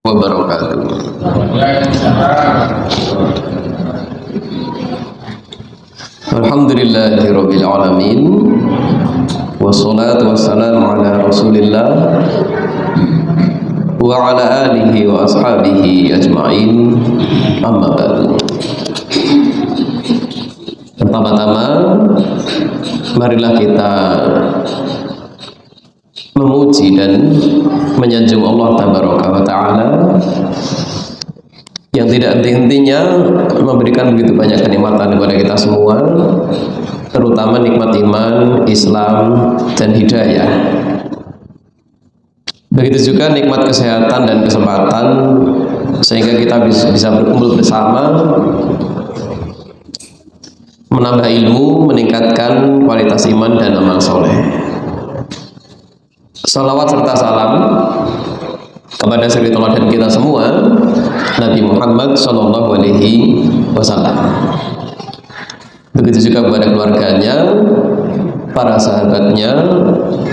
wabarakatuh. Alhamdulillahirabbil alamin. Wassalatu wassalamu ala Rasulillah wa ala alihi wa ashabihi ajma'in. Amma ba'du. Pertama-tama marilah kita memuji dan menyanjung Allah Tabaraka wa Ta'ala yang tidak henti-hentinya memberikan begitu banyak kenikmatan kepada kita semua, terutama nikmat iman, Islam, dan hidayah. Begitu juga nikmat kesehatan dan kesempatan sehingga kita bisa berkumpul bersama, menambah ilmu, meningkatkan kualitas iman dan amal soleh. Salawat serta salam kepada suri teladan kita semua, Nabi Muhammad Shallallahu Alaihi Wasallam. Begitu juga kepada keluarganya, para sahabatnya,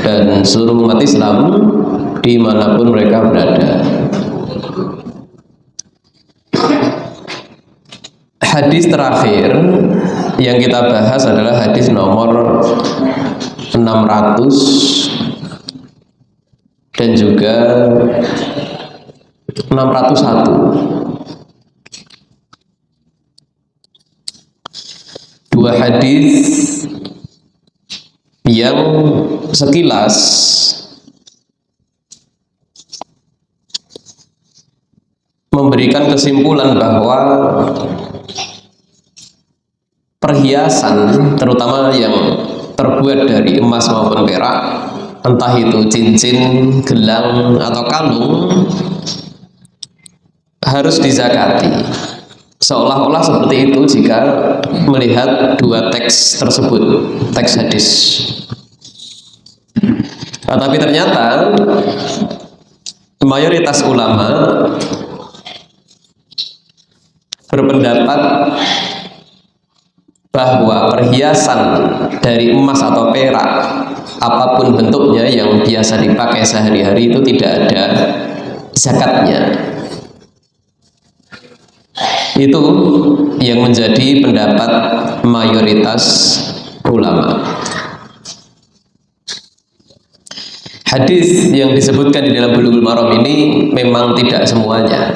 dan seluruh umat Islam dimanapun mereka berada. Hadis terakhir yang kita bahas adalah hadis nomor 600 dan juga 601. Dua hadis yang sekilas memberikan kesimpulan bahwa perhiasan, terutama yang terbuat dari emas maupun perak, entah itu cincin, gelang, atau kalung, harus dizakati. Seolah-olah seperti itu jika melihat dua teks tersebut, teks hadis. Tapi ternyata mayoritas ulama berpendapat bahwa perhiasan dari emas atau perak apapun bentuknya yang biasa dipakai sehari-hari itu tidak ada zakatnya. Itu yang menjadi pendapat mayoritas ulama. Hadis yang disebutkan di dalam Bulughul Maram ini memang tidak semuanya.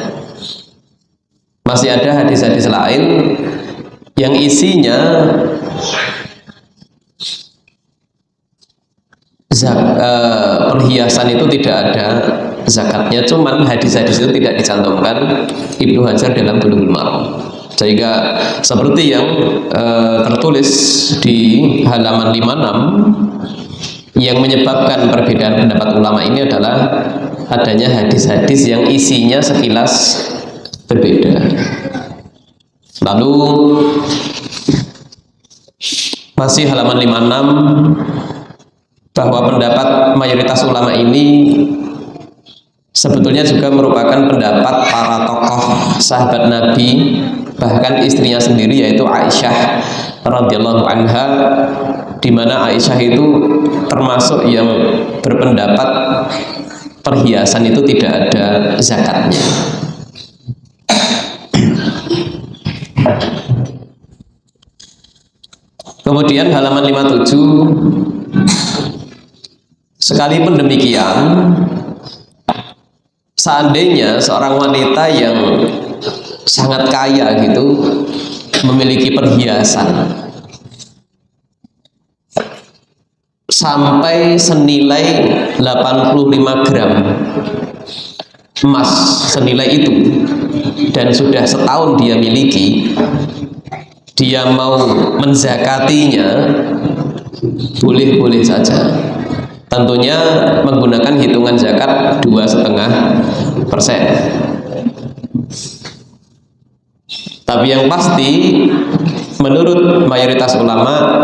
Masih ada hadis-hadis lain yang isinya perhiasan itu tidak ada zakatnya, cuman hadis-hadis itu tidak dicantumkan Ibnu Hajar dalam Bulughul Maram. Sehingga seperti yang tertulis di halaman 56, yang menyebabkan perbedaan pendapat ulama ini adalah adanya hadis-hadis yang isinya sekilas berbeda. Lalu masih halaman 56, bahwa pendapat mayoritas ulama ini sebetulnya juga merupakan pendapat para tokoh sahabat Nabi, bahkan istrinya sendiri yaitu Aisyah radhiyallahu anha, di mana Aisyah itu termasuk yang berpendapat perhiasan itu tidak ada zakatnya. Kemudian halaman 57, sekalipun demikian, seandainya seorang wanita yang sangat kaya gitu memiliki perhiasan sampai senilai 85 gram emas senilai itu, dan sudah setahun dia miliki, dia mau menzakatinya, boleh-boleh saja. Tentunya menggunakan hitungan zakat 2,5%. Tapi yang pasti, menurut mayoritas ulama,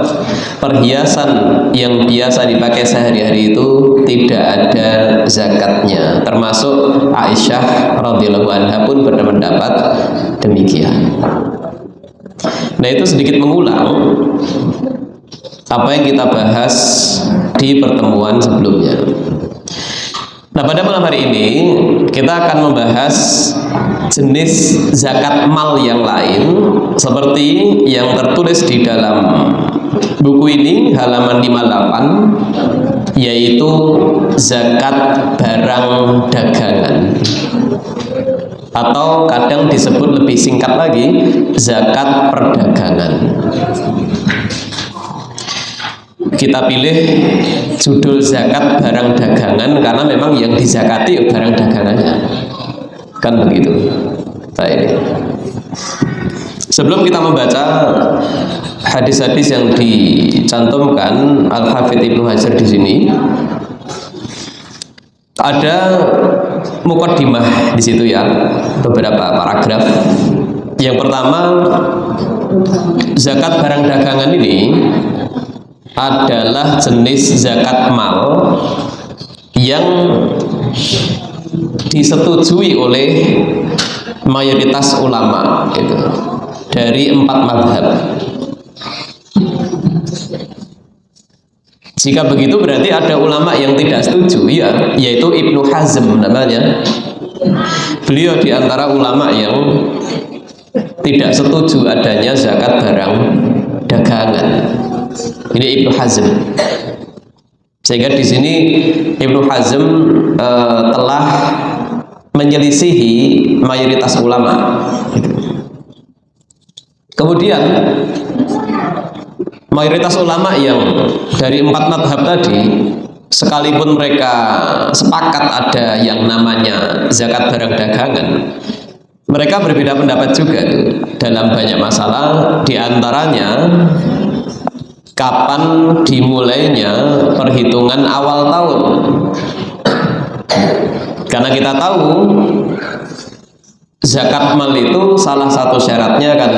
perhiasan yang biasa dipakai sehari-hari itu tidak ada zakatnya. Termasuk Aisyah radhiyallahu anha pun berpendapat demikian. Nah, itu sedikit mengulang apa yang kita bahas di pertemuan sebelumnya. Nah, pada malam hari ini kita akan membahas jenis zakat mal yang lain seperti yang tertulis di dalam buku ini halaman 58, yaitu zakat barang dagangan, atau kadang disebut lebih singkat lagi zakat perdagangan. Kita pilih judul zakat barang dagangan karena memang yang dizakati barang dagangannya, kan begitu. Baik. Sebelum kita membaca hadis-hadis yang dicantumkan Al-Hafidz Ibnu Hajar di sini, ada mukaddimah di situ ya, beberapa paragraf. Yang pertama, zakat barang dagangan ini adalah jenis zakat mal yang disetujui oleh mayoritas ulama gitu, dari 4 mazhab. Jika begitu berarti ada ulama yang tidak setuju, ya, yaitu Ibnu Hazm namanya. Beliau di antara ulama yang tidak setuju adanya zakat barang dagangan. Ini Ibnu Hazm. Sehingga di sini Ibnu Hazm telah menyelisihi mayoritas ulama. Kemudian mayoritas ulama yang dari 4 mazhab tadi, sekalipun mereka sepakat ada yang namanya zakat barang dagangan, mereka berbeda pendapat juga tuh dalam banyak masalah. Di antaranya kapan dimulainya perhitungan awal tahun. Karena kita tahu zakat mal itu salah satu syaratnya kan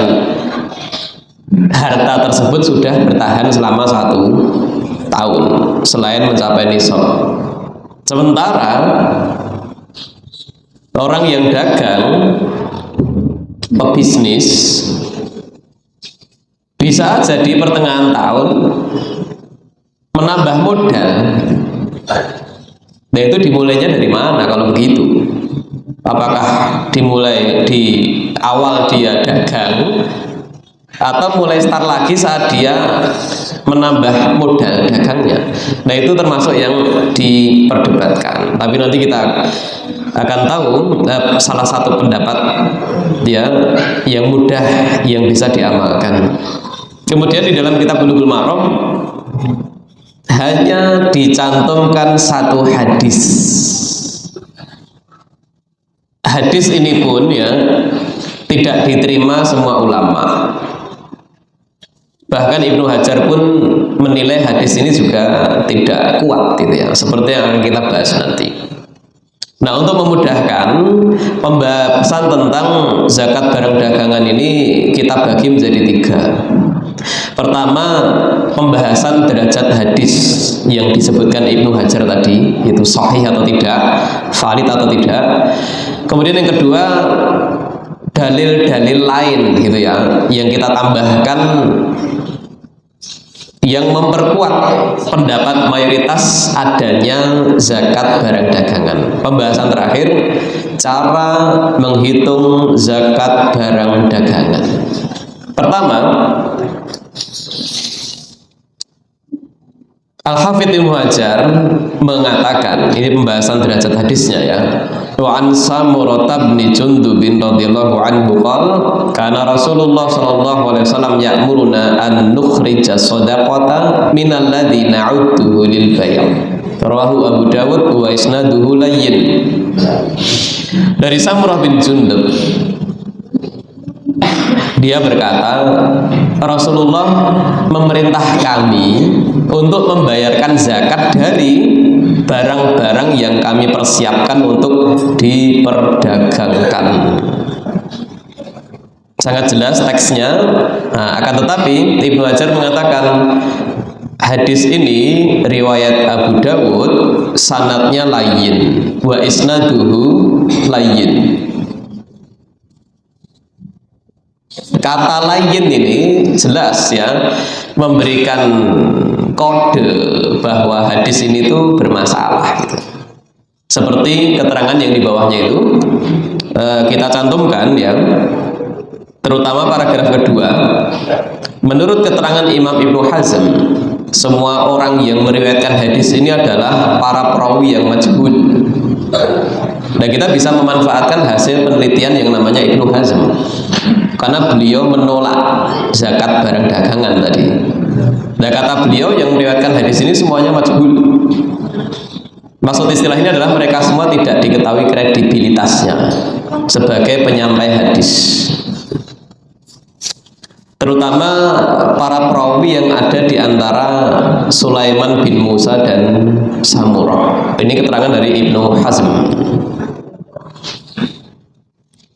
harta tersebut sudah bertahan selama 1 tahun selain mencapai nisab. Sementara orang yang dagang, pebisnis, bisa aja di pertengahan tahun menambah modal. Nah, itu dimulainya dari mana kalau begitu? Apakah dimulai di awal dia dagang, atau mulai start lagi saat dia menambah modal dagangnya? Nah, itu termasuk yang diperdebatkan. Tapi nanti kita akan tahu salah satu pendapat dia yang mudah yang bisa diamalkan. Kemudian di dalam kitab Bulughul Maram hanya dicantumkan 1 hadis. Hadis ini pun ya tidak diterima semua ulama. Bahkan Ibnu Hajar pun menilai hadis ini juga tidak kuat gitu ya, seperti yang akan kita bahas nanti. Nah, untuk memudahkan pembahasan tentang zakat barang dagangan ini kita bagi menjadi 3. Pertama, pembahasan derajat hadis yang disebutkan Ibnu Hajar tadi, itu sahih atau tidak, valid atau tidak. Kemudian yang kedua, dalil-dalil lain gitu ya, yang kita tambahkan yang memperkuat pendapat mayoritas adanya zakat barang dagangan. Pembahasan terakhir, cara menghitung zakat barang dagangan. Pertama, Al-Hafidz Ibnu Hajar mengatakan, ini pembahasan derajat hadisnya ya. Wa an Samurah bin Jundub radhiyallahu anhu qala kana Rasulullah sallallahu alaihi wasallam ya'muruna an nukhrija shadaqata minal ladzi na'udduhu lil bay'. Rawahu Abu Dawud wa isnaduhu layyin. Dari Samurah bin Jundub, dia berkata, Rasulullah memerintah kami untuk membayarkan zakat dari barang-barang yang kami persiapkan untuk diperdagangkan. Sangat jelas teksnya. Nah, akan tetapi Ibnu Hajar mengatakan hadis ini riwayat Abu Dawud sanadnya layyin wa isnaduhu layyin. Kata layyin ini jelas ya memberikan kode bahwa hadis ini tuh bermasalah gitu. Seperti keterangan yang di bawahnya itu kita cantumkan ya, terutama paragraf kedua. Menurut keterangan Imam Ibnu Hazm, semua orang yang meriwayatkan hadis ini adalah para perawi yang majhul. Nah, kita bisa memanfaatkan hasil penelitian yang namanya Ibnu Hazm, karena beliau menolak zakat barang dagangan tadi. Nah, kata beliau yang meriwayatkan hadis ini semuanya majhul. Maksud istilah ini adalah mereka semua tidak diketahui kredibilitasnya sebagai penyampai hadis, terutama para perawi yang ada di antara Sulaiman bin Musa dan Samurah. Ini keterangan dari Ibnu Hazm.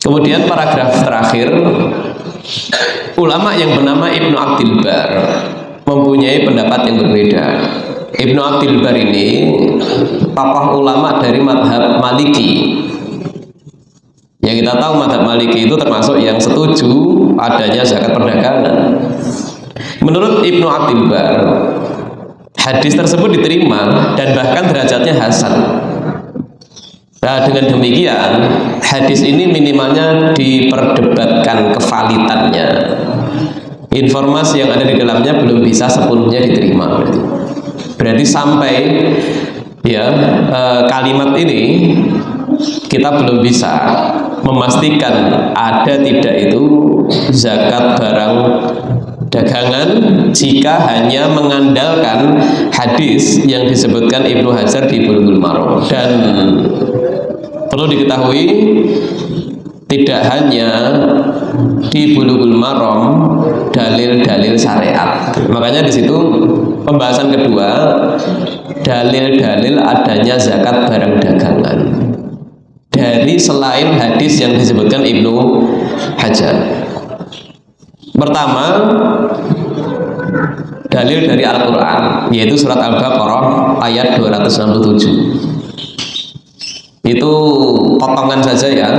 Kemudian paragraf terakhir, ulama yang bernama Ibnu Abdil Bar mempunyai pendapat yang berbeda. Ibnu Abdil Bar ini tokoh ulama dari mazhab Maliki. Yang kita tahu mazhab Maliki itu termasuk yang setuju adanya zakat perdagangan. Menurut Ibnu Abdil Bar, hadis tersebut diterima dan bahkan derajatnya hasan. Nah, dengan demikian hadis ini minimalnya diperdebatkan kevalitannya. Informasi yang ada di dalamnya belum bisa sepenuhnya diterima. Berarti sampai ya kalimat ini kita belum bisa memastikan ada tidak itu zakat barang dagangan jika hanya mengandalkan hadis yang disebutkan Ibnu Hajar di Bulughul Maram. Dan perlu diketahui, tidak hanya di Bulughul Maram dalil-dalil syariat. Makanya di situ pembahasan kedua, dalil-dalil adanya zakat barang dagangan dari selain hadis yang disebutkan Ibnu Hajar. Pertama, dalil dari Al-Quran, yaitu surat Al-Baqarah ayat 267. Itu potongan saja ya.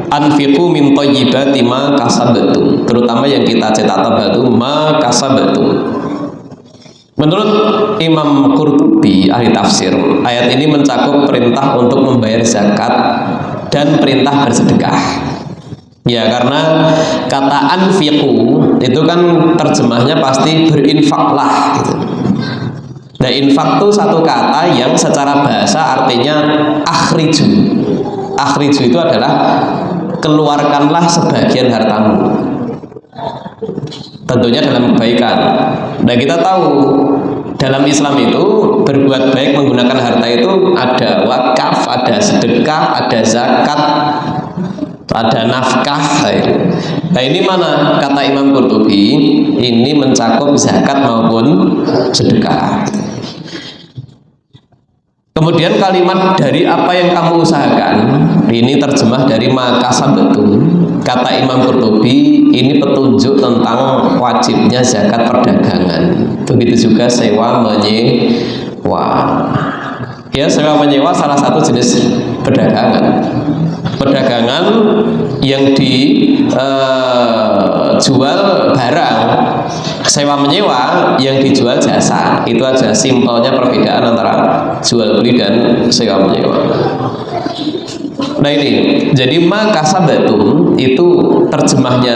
Anfiqu min thayyibati ma kasabtum, terutama yang kita cetak tabatu ma kasabtum. Menurut Imam Qurtubi ahli tafsir, ayat ini mencakup perintah untuk membayar zakat dan perintah bersedekah. Ya, karena kata anfiqu itu kan terjemahnya pasti berinfaklah gitu. Nah, infak itu satu kata yang secara bahasa artinya akhriju. Akhriju itu adalah keluarkanlah sebagian hartamu, tentunya dalam kebaikan. Nah, kita tahu dalam Islam itu berbuat baik menggunakan harta itu ada wakaf, ada sedekah, ada zakat, ada nafkah. Nah, ini mana kata Imam Qurtubi ini mencakup zakat maupun sedekah. Kemudian kalimat dari apa yang kamu usahakan, ini terjemah dari makasabtum. Kata Imam Qurtubi ini petunjuk tentang wajibnya zakat perdagangan. Begitu juga sewa menyewa. Ya, sewa menyewa salah satu jenis perdagangan. Perdagangan yang dijual barang, sewa menyewa yang dijual jasa. Itu aja simpelnya perbedaan antara jual beli dan sewa menyewa. Nah, ini jadi makasabatum itu terjemahnya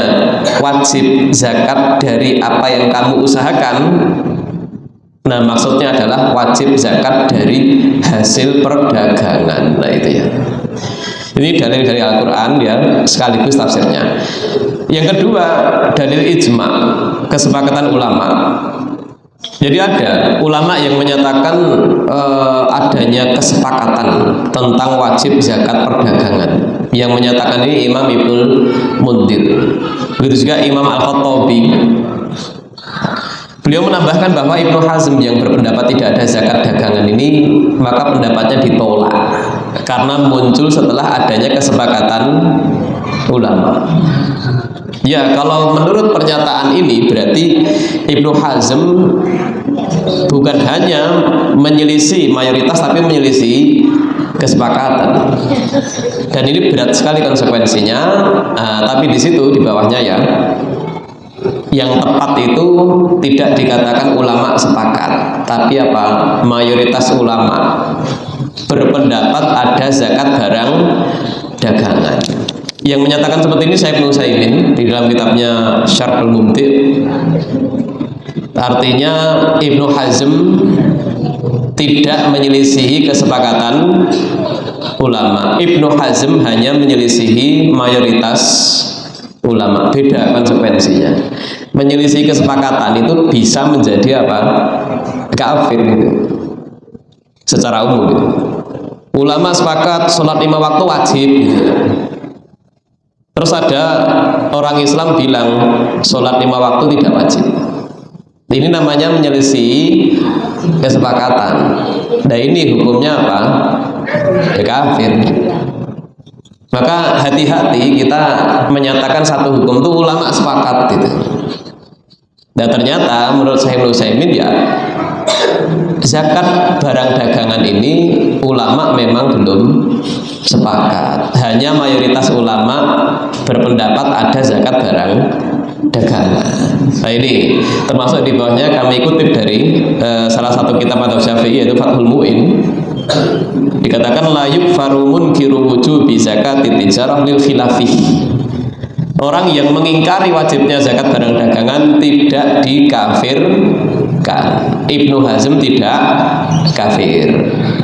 wajib zakat dari apa yang kamu usahakan. Nah, maksudnya adalah wajib zakat dari hasil perdagangan. Nah, itu ya. Ini dalil dari Al-Quran ya, sekaligus tafsirnya. Yang kedua, dalil ijma, kesepakatan ulama. Jadi ada ulama yang menyatakan adanya kesepakatan tentang wajib zakat perdagangan. Yang menyatakan ini Imam Ibnul Mundhir. Begitu juga Imam Al-Khattabi. Beliau menambahkan bahwa Ibnu Hazm yang berpendapat tidak ada zakat dagangan ini, maka pendapatnya ditolak karena muncul setelah adanya kesepakatan ulama. Ya, kalau menurut pernyataan ini berarti Ibnu Hazm bukan hanya menyelisih mayoritas tapi menyelisih kesepakatan. Dan ini berat sekali konsekuensinya. Tapi di situ di bawahnya ya, yang tepat itu tidak dikatakan ulama sepakat, tapi apa? Mayoritas ulama berpendapat ada zakat barang dagangan. Yang menyatakan seperti ini Syaikh Utsaimin di dalam kitabnya Syarhul Mumti'. Artinya Ibnu Hazm tidak menyelisihi kesepakatan ulama. Ibnu Hazm hanya menyelisihi mayoritas ulama. Beda konsekuensinya. Menyelisih kesepakatan itu bisa menjadi apa? Kafir gitu. Secara umum gitu. Ulama sepakat sholat 5 waktu wajib gitu. Terus ada orang Islam bilang sholat 5 waktu tidak wajib. Ini namanya menyelisih kesepakatan. Nah ini hukumnya apa? Ya kafir. Maka hati-hati kita menyatakan satu hukum itu ulama sepakat gitu. Dan ternyata menurut Syaikh Utsaimin ya zakat barang dagangan ini ulama memang belum sepakat. Hanya mayoritas ulama berpendapat ada zakat barang dagangan. Nah ini termasuk di bawahnya kami kutip dari salah satu kitab madzhab Syafi'i yaitu Fathul Mu'in. Dikatakan la yukfaru munkiru wujubi zakati tijarah lil khilafih. Orang yang mengingkari wajibnya zakat barang dagangan tidak dikafirkan. Ibnu Hazm tidak kafir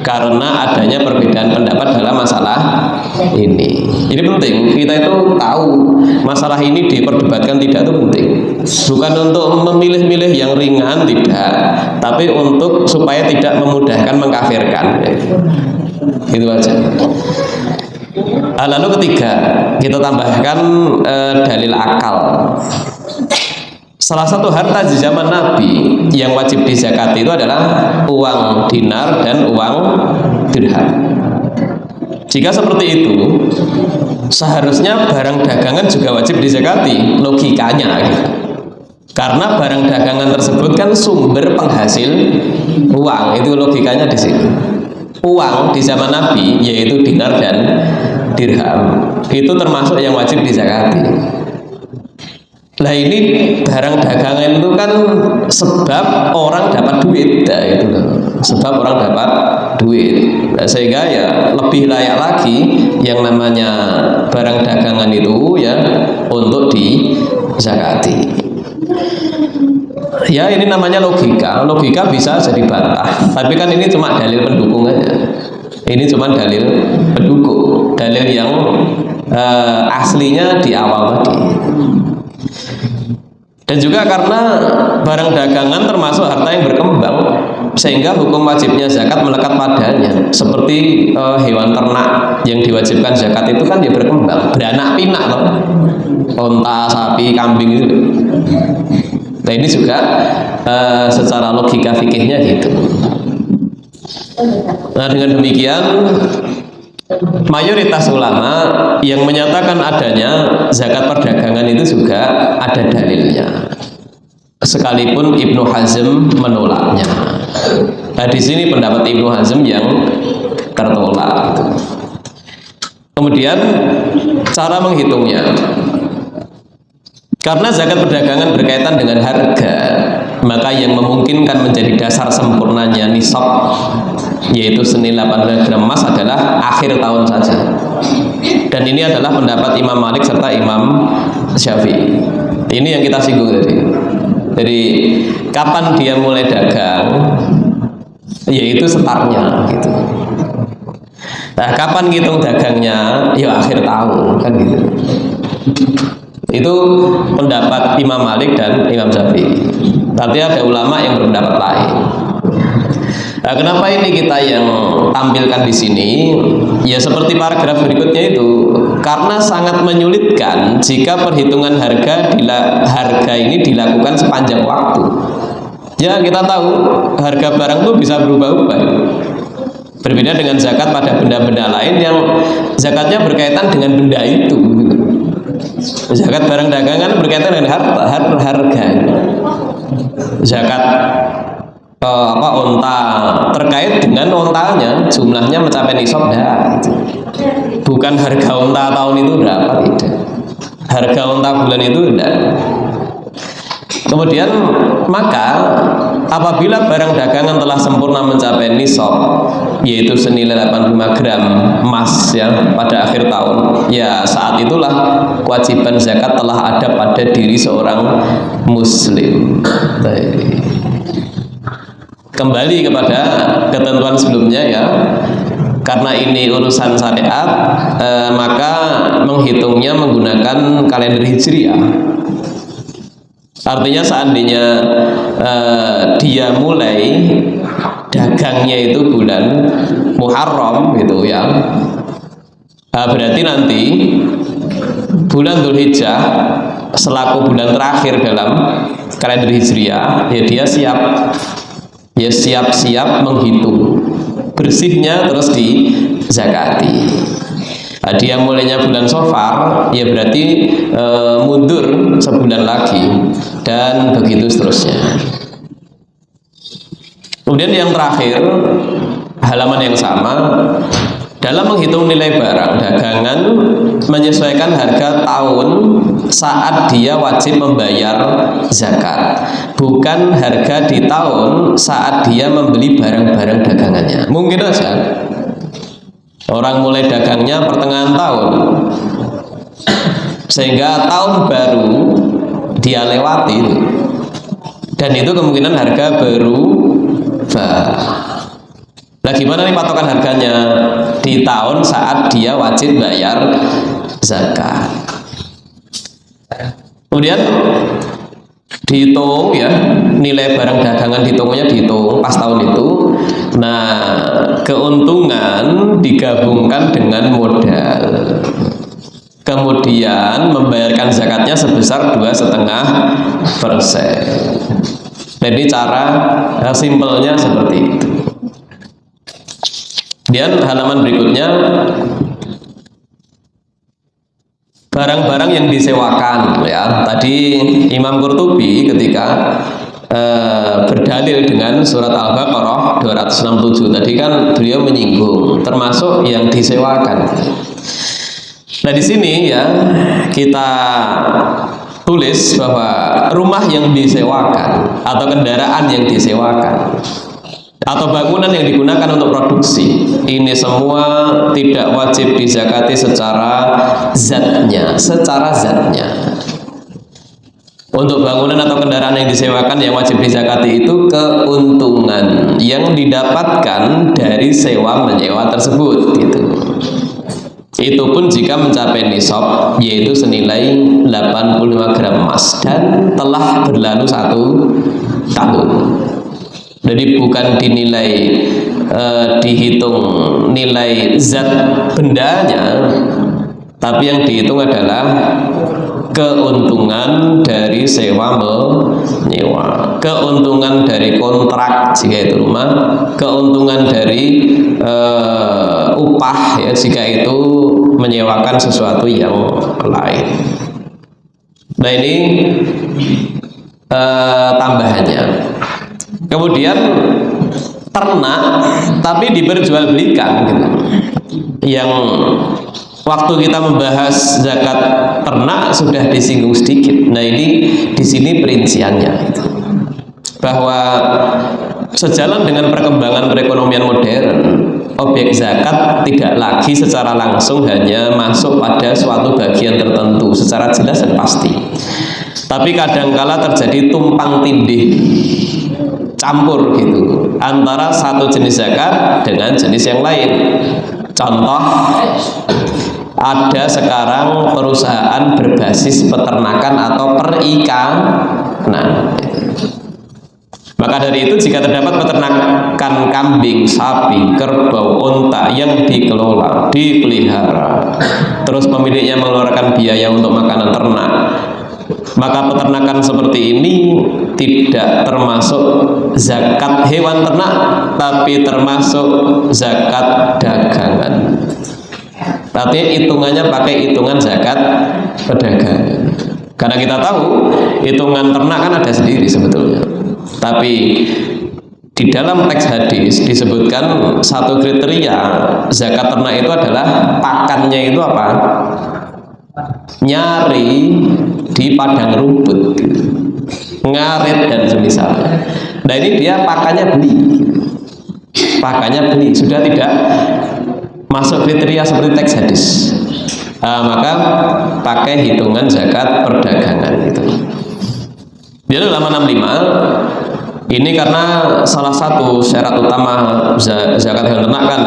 karena adanya perbedaan pendapat dalam masalah ini. Jadi penting kita itu tahu masalah ini diperdebatkan tidak itu penting. Bukan untuk memilih-milih yang ringan tidak, tapi untuk supaya tidak memudahkan mengkafirkan. Itu aja. Lalu ketiga, kita tambahkan dalil akal. Salah satu harta di zaman Nabi yang wajib dizakati itu adalah uang dinar dan uang dirham. Jika seperti itu, seharusnya barang dagangan juga wajib dizakati, logikanya gitu. Karena barang dagangan tersebut kan sumber penghasil uang, itu logikanya di sini. Uang di zaman Nabi yaitu dinar dan dirham itu termasuk yang wajib dizakati. Lah ini barang dagangan itu kan sebab orang dapat duit, nah, itu sebab orang dapat duit. Nah, sehingga ya lebih layak lagi yang namanya barang dagangan itu ya untuk dizakati. Ya ini namanya logika. Logika bisa jadi bantah, tapi kan ini cuma dalil pendukung aja. Ini cuma dalil pendukung, dalil yang aslinya di awal tadi. Dan juga karena barang dagangan termasuk harta yang berkembang, sehingga hukum wajibnya zakat melekat padanya. Seperti hewan ternak yang diwajibkan zakat itu kan dia berkembang, beranak pinak loh, onta, sapi, kambing itu. Nah ini juga secara logika fikihnya gitu. Nah dengan demikian mayoritas ulama yang menyatakan adanya zakat perdagangan itu juga ada dalilnya, sekalipun Ibnu Hazm menolaknya. Nah di sini pendapat Ibnu Hazm yang tertolak. Kemudian cara menghitungnya, karena zakat perdagangan berkaitan dengan harga, maka yang memungkinkan menjadi dasar sempurnanya nisab yaitu senilai 18 gram emas adalah akhir tahun saja. Dan ini adalah pendapat Imam Malik serta Imam Syafi'i. Ini yang kita singgung tadi. Jadi kapan dia mulai dagang, yaitu startnya gitu. Nah kapan ngitung dagangnya? Ya akhir tahun kan gitu. Itu pendapat Imam Malik dan Imam Syafi'i. Tapi ada ulama yang berpendapat lain. Nah, kenapa ini kita yang tampilkan di sini? Ya seperti paragraf berikutnya itu, karena sangat menyulitkan jika perhitungan harga ini dilakukan sepanjang waktu. Ya kita tahu harga barang itu bisa berubah-ubah. Berbeda dengan zakat pada benda-benda lain yang zakatnya berkaitan dengan benda itu. Zakat barang dagangan berkaitan dengan harga. Zakat onta terkait dengan ontanya, jumlahnya mencapai nisab dah. Bukan harga onta tahun itu berapa, tidak. Harga onta bulan itu tidak. Kemudian maka apabila barang dagangan telah sempurna mencapai nisab, yaitu senilai 85 gram emas ya pada akhir tahun, ya saat itulah kewajiban zakat telah ada pada diri seorang muslim. Kembali kepada ketentuan sebelumnya ya, karena ini urusan syariat, maka menghitungnya menggunakan kalender hijriah. Artinya seandainya dia mulai dagangnya itu bulan Muharram gitu ya, berarti nanti bulan Dzulhijjah selaku bulan terakhir dalam kalender hijriah, ya dia siap-siap menghitung bersihnya terus dizakati. Dia mulainya bulan Safar, ya berarti mundur sebulan lagi dan begitu seterusnya. Kemudian yang terakhir, halaman yang sama, dalam menghitung nilai barang dagangan menyesuaikan harga tahun saat dia wajib membayar zakat, bukan harga di tahun saat dia membeli barang-barang dagangannya. Mungkin saja orang mulai dagangnya pertengahan tahun, sehingga tahun baru dia lewati, dan itu kemungkinan harga berubah. Nah gimana nih patokan harganya? Di tahun saat dia wajib bayar zakat. Kemudian dihitung ya, nilai barang dagangan dihitung pas tahun itu. Nah keuntungan digabungkan dengan modal, kemudian membayarkan zakatnya sebesar 2,5%. Jadi cara simpelnya seperti itu. Kemudian halaman berikutnya, barang-barang yang disewakan ya. Tadi Imam Qurtubi ketika berdalil dengan surat Al-Baqarah 267 tadi kan beliau menyinggung termasuk yang disewakan. Nah di sini ya kita tulis bahwa rumah yang disewakan atau kendaraan yang disewakan atau bangunan yang digunakan untuk produksi, ini semua tidak wajib dizakati secara zatnya. Untuk bangunan atau kendaraan yang disewakan yang wajib dizakati itu keuntungan yang didapatkan dari sewa menyewa tersebut gitu. Itu pun jika mencapai nisab, yaitu senilai 85 gram emas dan telah berlalu 1 tahun. Jadi bukan dinilai dihitung nilai zat bendanya, tapi yang dihitung adalah keuntungan dari sewa menyewa, keuntungan dari kontrak jika itu rumah, keuntungan dari upah ya jika itu menyewakan sesuatu yang lain. Nah ini tambahannya. Kemudian ternak tapi diperjualbelikan gitu. Yang waktu kita membahas zakat ternak sudah disinggung sedikit. Nah ini di sini perinciannya gitu. Bahwa sejalan dengan perkembangan perekonomian modern, objek zakat tidak lagi secara langsung hanya masuk pada suatu bagian tertentu secara jelas dan pasti. Tapi kadangkala terjadi tumpang tindih, campur gitu antara satu jenis zakat dengan jenis yang lain. Contoh, ada sekarang perusahaan berbasis peternakan atau perikanan. Maka dari itu jika terdapat peternakan kambing, sapi, kerbau, unta yang dikelola, dipelihara, terus pemiliknya mengeluarkan biaya untuk makanan ternak, maka peternakan seperti ini tidak termasuk zakat hewan ternak, tapi termasuk zakat dagangan. Artinya hitungannya pakai hitungan zakat perdagangan. Karena kita tahu hitungan ternak kan ada sendiri sebetulnya. Tapi di dalam teks hadis disebutkan satu kriteria zakat ternak itu adalah pakannya itu apa? Nyari di padang rumput. ngarit dan semisalnya. Nah ini dia pakannya beli, sudah tidak masuk kriteria seperti teks hadis. Maka pakai hitungan zakat perdagangan gitu. Di dalam 65 ini karena salah satu syarat utama zakat hewan ternak kan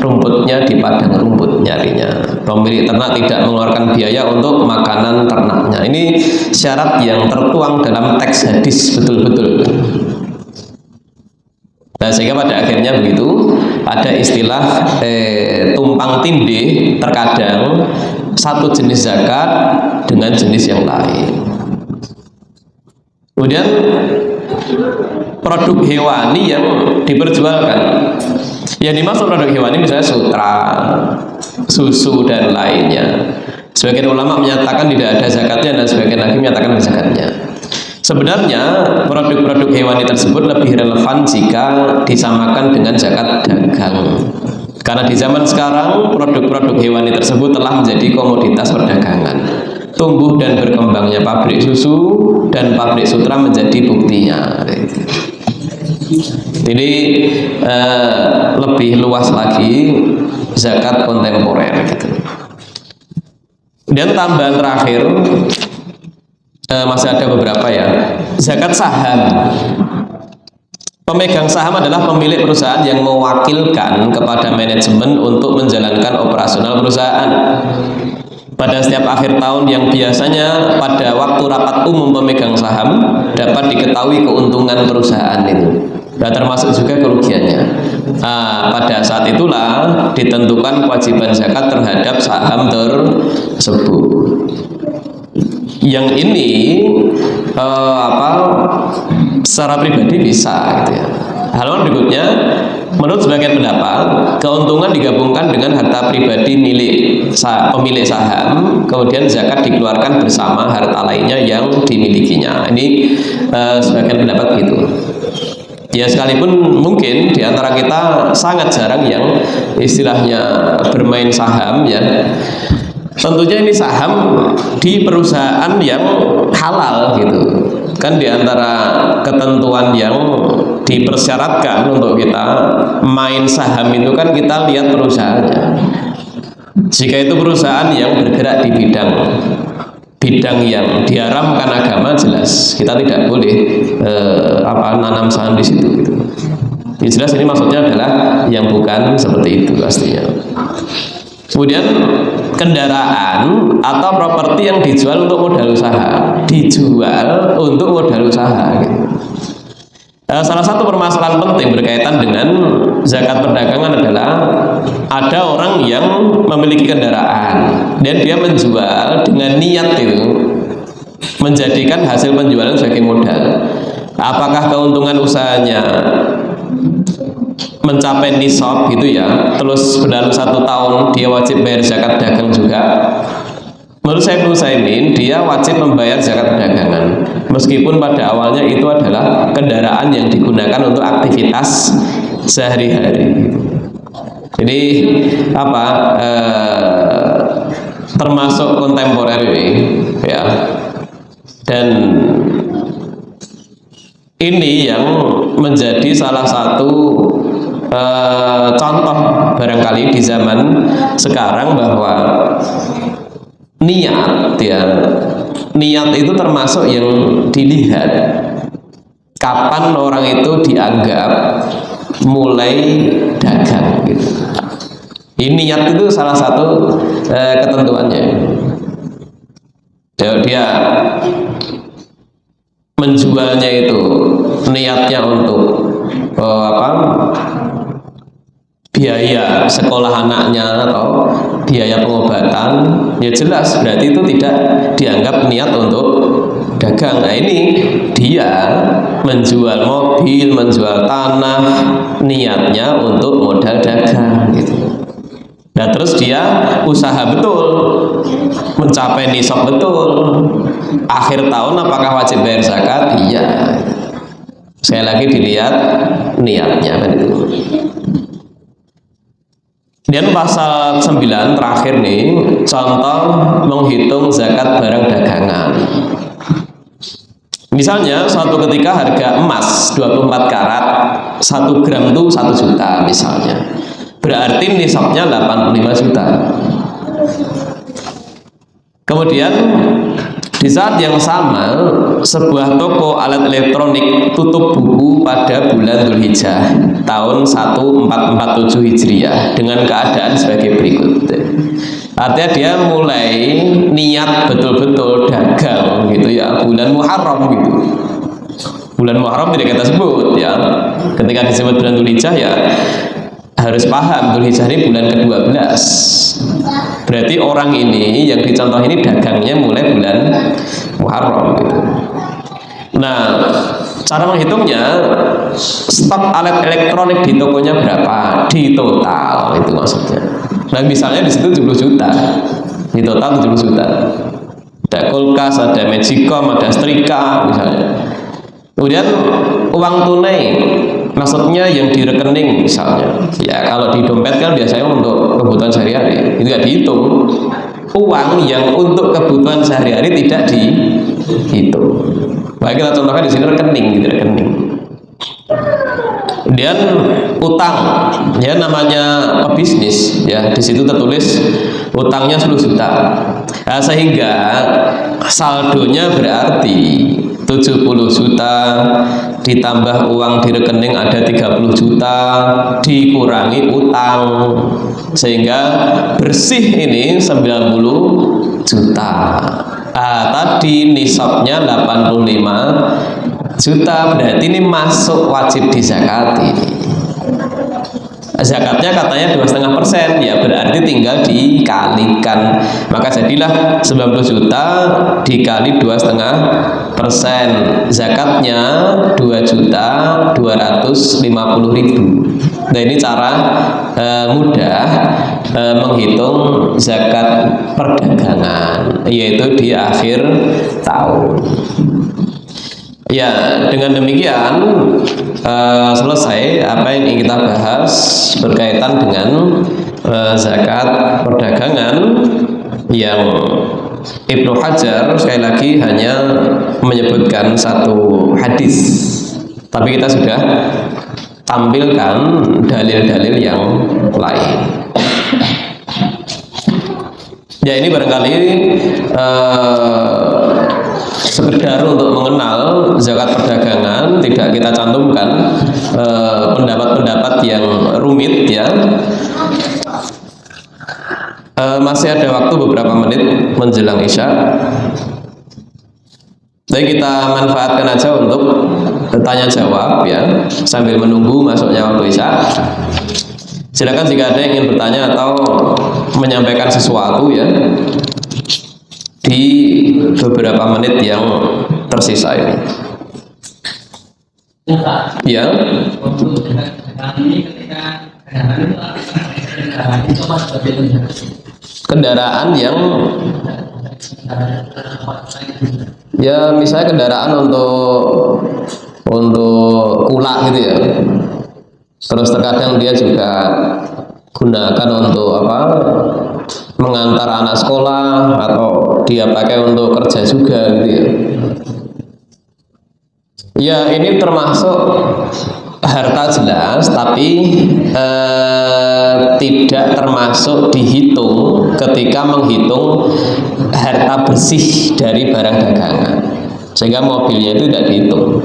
rumputnya di padang rumput nyarinya. Pemilik ternak tidak mengeluarkan biaya untuk makanan ternaknya. Ini syarat yang tertuang dalam teks hadis betul-betul. Nah sehingga pada akhirnya begitu ada istilah tumpang tindih, terkadang satu jenis zakat dengan jenis yang lain. Kemudian produk hewani yang diperjualkan, yang dimaksud produk hewani misalnya sutra, susu dan lainnya. Sebagian ulama menyatakan tidak ada zakatnya dan sebagian lagi menyatakan ada zakatnya. Sebenarnya produk-produk hewani tersebut lebih relevan jika disamakan dengan zakat dagang. Karena di zaman sekarang produk-produk hewani tersebut telah menjadi komoditas perdagangan. Tumbuh dan berkembangnya pabrik susu dan pabrik sutra menjadi buktinya. Jadi lebih luas lagi zakat kontemporer gitu. Dan tambahan terakhir masih ada beberapa ya. Zakat saham. Pemegang saham adalah pemilik perusahaan yang mewakilkan kepada manajemen untuk menjalankan operasional perusahaan. Pada setiap akhir tahun yang biasanya pada waktu rapat umum pemegang saham dapat diketahui keuntungan perusahaan itu. Nah, termasuk juga kerugiannya. Pada saat itulah ditentukan kewajiban zakat terhadap saham tersebut. Yang ini secara pribadi bisa gitu ya. Halaman berikutnya, menurut sebagian pendapat, keuntungan digabungkan dengan harta pribadi pemilik saham, kemudian zakat dikeluarkan bersama harta lainnya yang dimilikinya. Ini sebagian pendapat gitu. Ya sekalipun mungkin di antara kita sangat jarang yang istilahnya bermain saham ya. Tentunya ini saham di perusahaan yang halal gitu. Kan di antara ketentuan yang dipersyaratkan untuk kita main saham itu kan kita lihat perusahaannya. Jika itu perusahaan yang bergerak di bidang yang diharamkan agama, jelas kita tidak boleh nanam saham di situ gitu. Ya, jelas ini maksudnya adalah yang bukan seperti itu pastinya. Kemudian kendaraan atau properti yang dijual untuk modal usaha, gitu. Salah satu permasalahan penting berkaitan dengan zakat perdagangan adalah ada orang yang memiliki kendaraan dan dia menjual dengan niat itu menjadikan hasil penjualan sebagai modal. Apakah keuntungan usahanya mencapai nisab gitu ya, terus berlalu 1 tahun dia wajib bayar zakat dagang juga? Menurut saya dia wajib membayar zakat perdagangan meskipun pada awalnya itu adalah kendaraan yang digunakan untuk aktivitas sehari-hari. Jadi termasuk kontemporer ini ya. Dan ini yang menjadi salah satu contoh barangkali di zaman sekarang bahwa niat itu termasuk yang dilihat kapan orang itu dianggap mulai dagang gitu. Ini niat itu salah satu ketentuannya. Dia menjualnya itu niatnya untuk biaya sekolah anaknya atau biaya pengobatan, ya jelas berarti itu tidak dianggap niat untuk dagang. Nah ini dia menjual mobil, menjual tanah, niatnya untuk modal dagang gitu. Nah terus dia usaha betul, mencapai nisab betul, akhir tahun apakah wajib bayar zakat? Iya. Sekali lagi dilihat niatnya kan itu. Dan pasal 9 terakhir nih, contoh menghitung zakat barang dagangan. Ini Misalnya suatu ketika harga emas 24 karat 1 gram itu 1 juta misalnya. Berarti nisabnya 85 juta. Kemudian di saat yang sama sebuah toko alat elektronik tutup buku pada bulan Dzulhijjah tahun 1447 Hijriah dengan keadaan sebagai berikut. Artinya dia mulai niat betul-betul dagang gitu ya, bulan Muharram gitu. Bulan Muharram tidak kita sebut ya. Ketika disebut bulan Dzulhijjah ya harus paham Dzulhijjah ini bulan ke-12. Berarti orang ini yang dicontoh ini dagangnya mulai bulan Muharram gitu. Nah, cara menghitungnya stok alat elektronik di tokonya berapa? Di total itu maksudnya. Nah, misalnya di situ 70 juta. Di total 70 juta. Ada kulkas, ada magicom, ada setrika misalnya. Kemudian uang tunai, maksudnya yang di rekening misalnya. Ya kalau di dompet kan biasanya untuk kebutuhan sehari-hari, itu nggak dihitung. Uang yang untuk kebutuhan sehari-hari tidak dihitung. Baik, kita contohkan di sini rekening, gitu rekening. Kemudian utang, ya namanya pebisnis, ya di situ tertulis utangnya 10 juta. Nah, sehingga saldonya berarti 70 juta ditambah uang di rekening ada 30 juta dikurangi utang sehingga bersih ini 90 juta. Tadi nisabnya 85 juta, berarti ini masuk wajib dizakati. Zakatnya katanya 2,5%, ya berarti tinggal dikalikan, maka jadilah 90 juta dikali 2,5%, zakatnya 2.250.000. Nah ini cara mudah menghitung zakat perdagangan, yaitu di akhir tahun. Ya, dengan demikian selesai apa yang ingin kita bahas berkaitan dengan zakat perdagangan yang Ibnu Hajar sekali lagi hanya menyebutkan satu hadis, tapi kita sudah tampilkan dalil-dalil yang lain. Ya ini barangkali sekedar untuk mengenal zakat perdagangan, tidak kita cantumkan pendapat-pendapat yang rumit ya. Masih ada waktu beberapa menit menjelang Isya. Jadi kita manfaatkan aja untuk tanya jawab ya sambil menunggu masuknya waktu Isya. Silakan jika ada yang ingin bertanya atau menyampaikan sesuatu ya di beberapa menit yang tersisa ini. Ya. Kendaraan yang ya misalnya kendaraan untuk kulak gitu ya. Terus terkadang dia juga gunakan untuk apa? Mengantar anak sekolah atau dia pakai untuk kerja juga gitu ya. Ya ini termasuk harta jelas, tapi tidak termasuk dihitung ketika menghitung harta bersih dari barang dagangan, sehingga mobilnya itu tidak dihitung.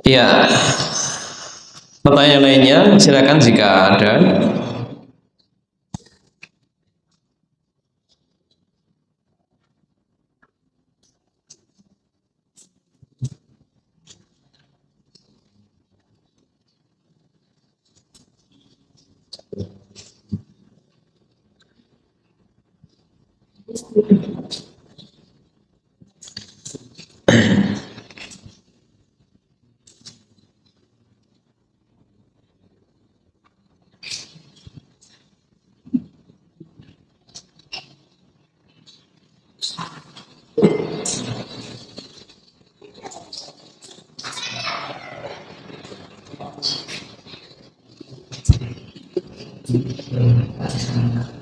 Ya, pertanyaan lainnya silakan jika ada. Oke, Pak Ismail.